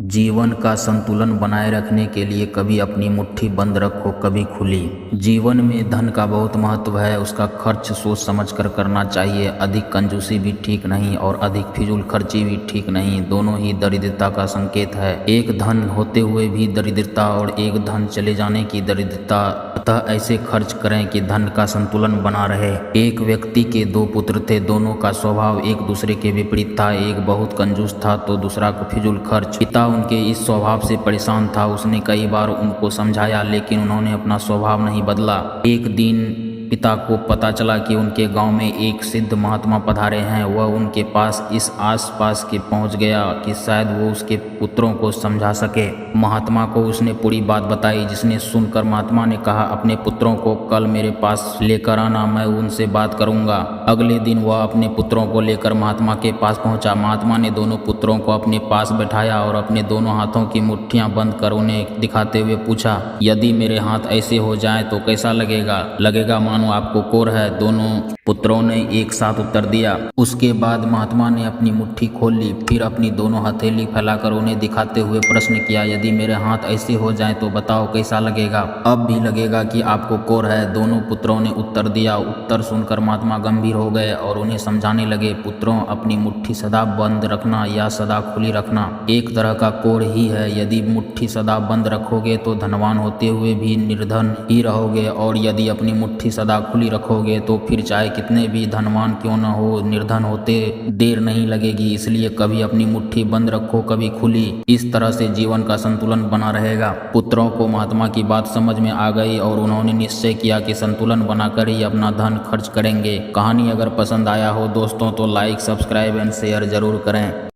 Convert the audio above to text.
जीवन का संतुलन बनाए रखने के लिए कभी अपनी मुट्ठी बंद रखो, कभी खुली। जीवन में धन का बहुत महत्व है, उसका खर्च सोच समझ कर करना चाहिए। अधिक कंजूसी भी ठीक नहीं और अधिक फिजूल खर्ची भी ठीक नहीं, दोनों ही दरिद्रता का संकेत है। एक धन होते हुए भी दरिद्रता और एक धन चले जाने की दरिद्रता। अतः ऐसे खर्च करें कि धन का संतुलन बना रहे। एक व्यक्ति के दो पुत्र थे, दोनों का स्वभाव एक दूसरे के विपरीत था। एक बहुत कंजूस था तो दूसरा को फिजूल खर्च। पिता उनके इस स्वभाव से परेशान था। उसने कई बार उनको समझाया लेकिन उन्होंने अपना स्वभाव नहीं बदला। एक दिन पिता को पता चला कि उनके गांव में एक सिद्ध महात्मा पधारे हैं। वह उनके पास इस आसपास के पहुंच गया कि शायद वो उसके पुत्रों को समझा सके। महात्मा को उसने पूरी बात बताई, जिसने सुनकर महात्मा ने कहा, अपने पुत्रों को कल मेरे पास लेकर आना, मैं उनसे बात करूंगा। अगले दिन वह अपने पुत्रों को लेकर महात्मा के पास पहुंचा। महात्मा ने दोनों पुत्रों को अपने पास बैठाया और अपने दोनों हाथों की मुट्ठियां बंद कर उन्हें दिखाते हुए पूछा, यदि मेरे हाथ ऐसे हो जाएं तो कैसा लगेगा मानो आपको कोर है। दोनों पुत्रों ने एक साथ उत्तर दिया। उसके बाद महात्मा ने अपनी मुट्ठी खोल ली, फिर अपनी दोनों हथेली फैलाकर उन्हें दिखाते हुए प्रश्न किया, यदि मेरे हाथ ऐसे हो जाएं तो बताओ कैसा लगेगा? अब भी लगेगा कि आपको कोर है? दोनों पुत्रों ने उत्तर दिया। उत्तर सुनकर महात्मा गंभीर हो गए और उन्हें समझाने लगे, पुत्रों, अपनी मुट्ठी सदा बंद रखना या सदा खुली रखना एक तरह का कोर ही है। यदि मुट्ठी सदा बंद रखोगे तो धनवान होते हुए भी निर्धन ही रहोगे, और यदि अपनी मुट्ठी सदा खुली रखोगे तो फिर चाहे कितने भी धनवान क्यों न हो, निर्धन होते देर नहीं लगेगी। इसलिए कभी अपनी मुट्ठी बंद रखो, कभी खुली। इस तरह से जीवन का संतुलन बना रहेगा। पुत्रों को महात्मा की बात समझ में आ गई और उन्होंने निश्चय किया कि संतुलन बनाकर ही अपना धन खर्च करेंगे। कहानी अगर पसंद आया हो दोस्तों तो लाइक, सब्सक्राइब एंड शेयर जरूर करें।